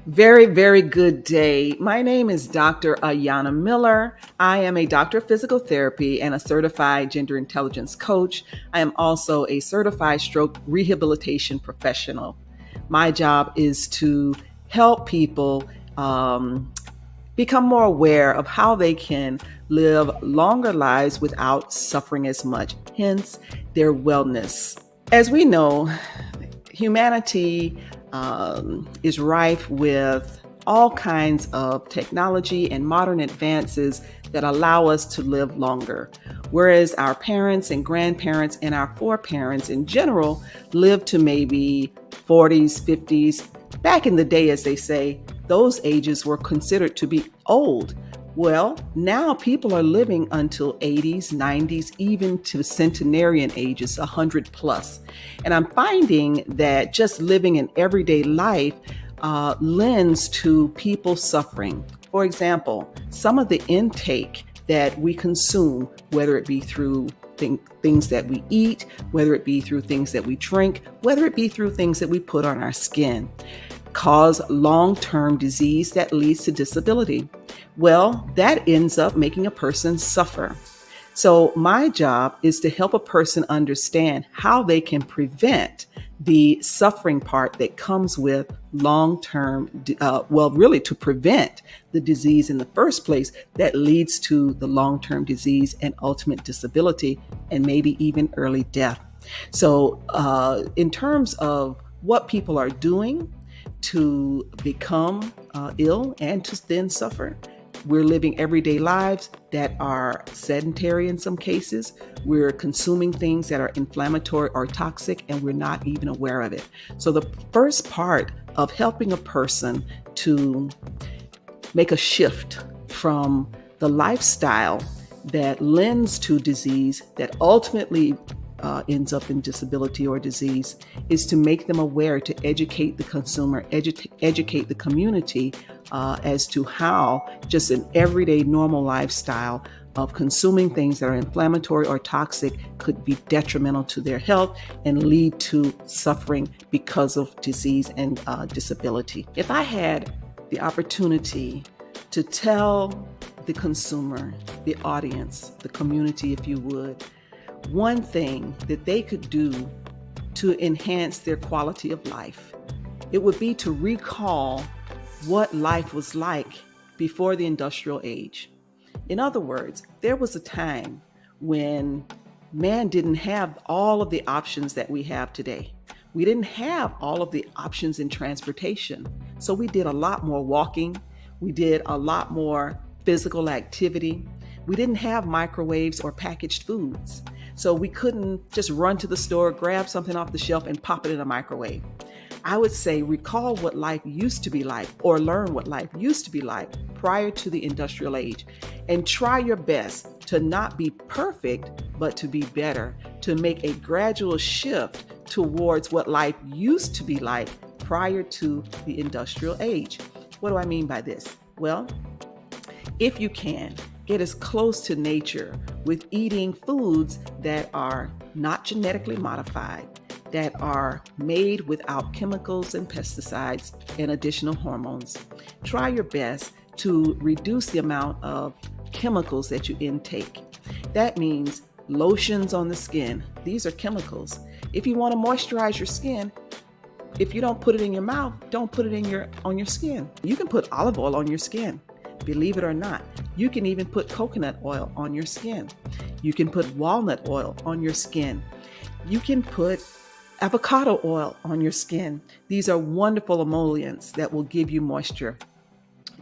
Very, very good day. My name is Dr. Ayanna Miller. I am a doctor of physical therapy and a certified gender intelligence coach. I am also a certified stroke rehabilitation professional. My job is to help people become more aware of how they can live longer lives without suffering as much, hence their wellness. As we know, humanity is rife with all kinds of technology and modern advances that allow us to live longer. Whereas our parents and grandparents and our foreparents in general lived to maybe 40s, 50s. Back in the day, as they say, those ages were considered to be old. Well, now people are living until 80s, 90s, even to centenarian ages, 100 plus. And I'm finding that just living an everyday life lends to people suffering. For example, some of the intake that we consume, whether it be through things that we eat, whether it be through things that we drink, whether it be through things that we put on our skin, cause long-term disease that leads to disability. Well, that ends up making a person suffer. So my job is to help a person understand how they can prevent the suffering part that comes with long-term, really to prevent the disease in the first place that leads to the long-term disease and ultimate disability and maybe even early death. So in terms of what people are doing to become ill and to then suffer, we're living everyday lives that are sedentary in some cases. We're consuming things that are inflammatory or toxic, and we're not even aware of it. So the first part of helping a person to make a shift from the lifestyle that lends to disease that ultimately ends up in disability or disease is to make them aware, to educate the consumer, educate the community as to how just an everyday normal lifestyle of consuming things that are inflammatory or toxic could be detrimental to their health and lead to suffering because of disease and disability. If I had the opportunity to tell the consumer, the audience, the community, if you would, one thing that they could do to enhance their quality of life, it would be to recall what life was like before the industrial age. In other words, there was a time when man didn't have all of the options that we have today. We didn't have all of the options in transportation. So we did a lot more walking. We did a lot more physical activity. We didn't have microwaves or packaged foods. So we couldn't just run to the store, grab something off the shelf and pop it in a microwave. I would say recall what life used to be like, or learn what life used to be like prior to the industrial age, and try your best to not be perfect, but to be better, to make a gradual shift towards what life used to be like prior to the industrial age. What do I mean by this? Well, if you can, get as close to nature with eating foods that are not genetically modified, that are made without chemicals and pesticides and additional hormones. Try your best to reduce the amount of chemicals that you intake. That means lotions on the skin. These are chemicals. If you want to moisturize your skin, if you don't put it in your mouth, don't put it on your skin. You can put olive oil on your skin. Believe it or not, you can even put coconut oil on your skin. You can put walnut oil on your skin. You can put avocado oil on your skin. These are wonderful emollients that will give you moisture.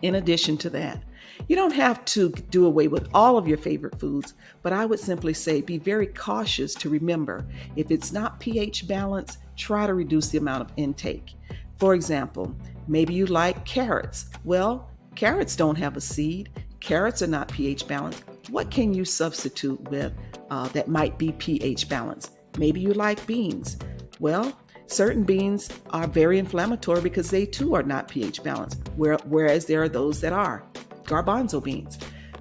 In addition to that, you don't have to do away with all of your favorite foods, but I would simply say be very cautious to remember, if it's not pH balanced, try to reduce the amount of intake. For example, maybe you like carrots. Well, carrots don't have a seed. Carrots are not pH balanced. What can you substitute with that might be pH balanced? Maybe you like beans. Well, certain beans are very inflammatory because they too are not pH balanced, whereas there are those that are. Garbanzo beans.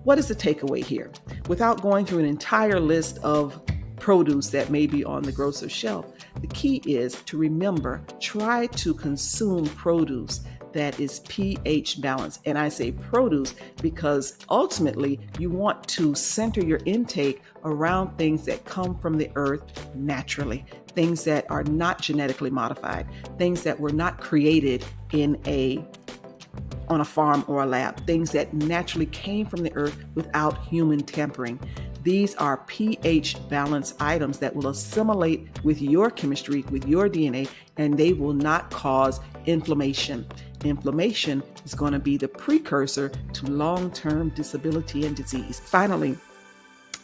What is the takeaway here? Without going through an entire list of produce that may be on the grocer's shelf, the key is to remember, try to consume produce that is pH balanced. And I say produce because ultimately you want to center your intake around things that come from the earth naturally, things that are not genetically modified, things that were not created on a farm or a lab, things that naturally came from the earth without human tampering. These are pH balanced items that will assimilate with your chemistry, with your DNA, and they will not cause inflammation. Inflammation is going to be the precursor to long-term disability and disease. Finally,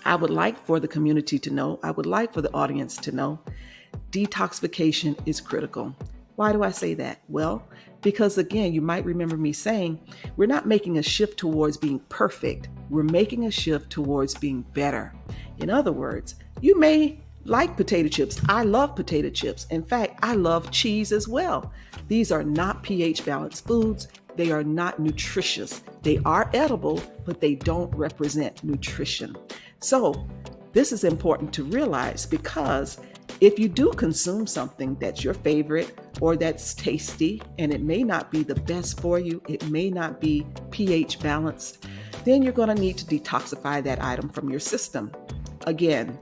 I would like for the community to know, I would like for the audience to know, detoxification is critical. Why do I say that? Well, because again, you might remember me saying, we're not making a shift towards being perfect. We're making a shift towards being better. In other words, you may like potato chips. I love potato chips. In fact, I love cheese as well. These are not pH balanced foods. They are not nutritious. They are edible, but they don't represent nutrition. So this is important to realize, because if you do consume something that's your favorite or that's tasty, and it may not be the best for you, it may not be pH balanced, then you're going to need to detoxify that item from your system. Again,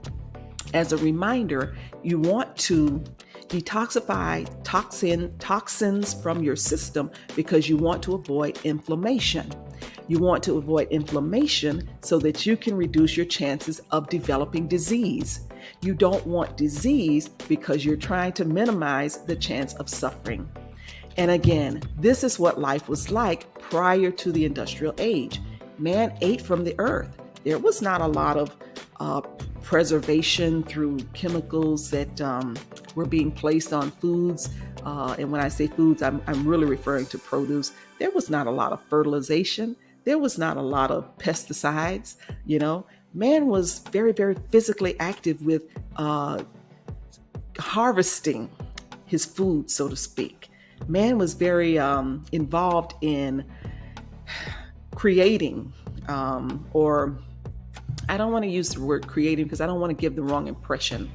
as a reminder, you want to detoxify toxins from your system because you want to avoid inflammation. You want to avoid inflammation so that you can reduce your chances of developing disease. You don't want disease because you're trying to minimize the chance of suffering. And again, this is what life was like prior to the industrial age. Man ate from the earth. There was not a lot of preservation through chemicals that were being placed on foods. And when I say foods, I'm really referring to produce. There was not a lot of fertilization. There was not a lot of pesticides. Man was very, very physically active with harvesting his food, so to speak. Man was very involved in creating, or I don't want to use the word creating because I don't want to give the wrong impression.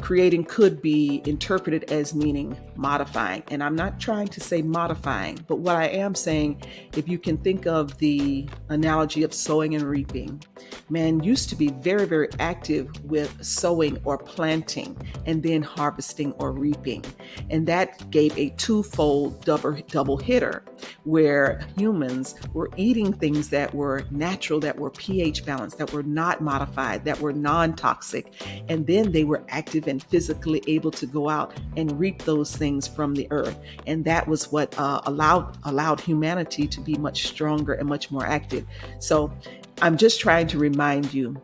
Creating could be interpreted as meaning modifying. And I'm not trying to say modifying, but what I am saying, if you can think of the analogy of sowing and reaping, man used to be very, very active with sowing or planting and then harvesting or reaping. And that gave a twofold double hitter where humans were eating things that were natural, that were pH balanced, that were not modified, that were non-toxic. And then they were active and physically able to go out and reap those things from the earth. And that was what allowed humanity to be much stronger and much more active. So I'm just trying to remind you,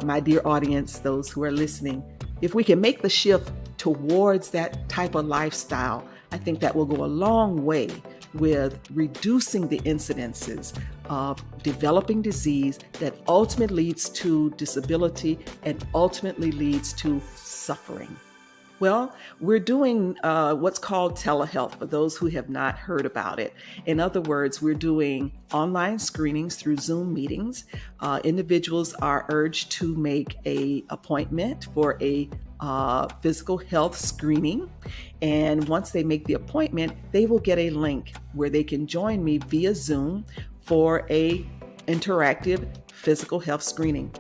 my dear audience, those who are listening, if we can make the shift towards that type of lifestyle, I think that will go a long way with reducing the incidences of developing disease that ultimately leads to disability and ultimately leads to suffering. Well, we're doing what's called telehealth for those who have not heard about it. In other words, we're doing online screenings through Zoom meetings. Individuals are urged to make an appointment for a physical health screening. And once they make the appointment, they will get a link where they can join me via Zoom for a interactive physical health screening.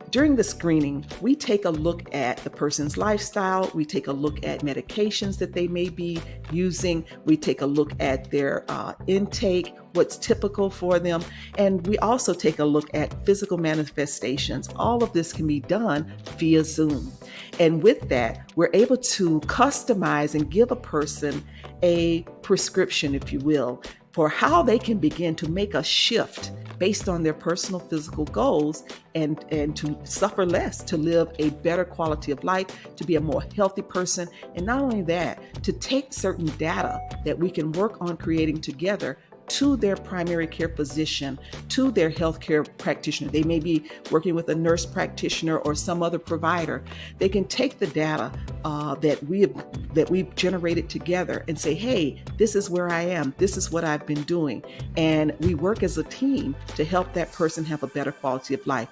During the screening, we take a look at the person's lifestyle. We take a look at medications that they may be using. We take a look at their intake, what's typical for them. And we also take a look at physical manifestations. All of this can be done via Zoom. And with that, we're able to customize and give a person a prescription, if you will, for how they can begin to make a shift based on their personal physical goals and to suffer less, to live a better quality of life, to be a more healthy person. And not only that, to take certain data that we can work on creating together to their primary care physician, to their healthcare practitioner. They may be working with a nurse practitioner or some other provider. They can take the data that we've generated together and say, hey, this is where I am. This is what I've been doing. And we work as a team to help that person have a better quality of life.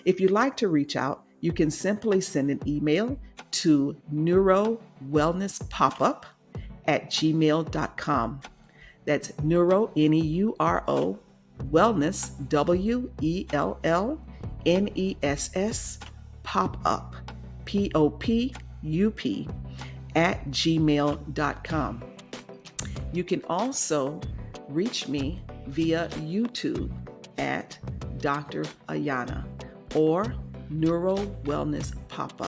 If you'd like to reach out, you can simply send an email to neurowellnesspopup@gmail.com. That's Neuro, Neuro, Wellness, WELLNESS, Pop Up, POPUP, at gmail.com. You can also reach me via YouTube at Dr. Ayanna or Neuro Wellness Pop Up.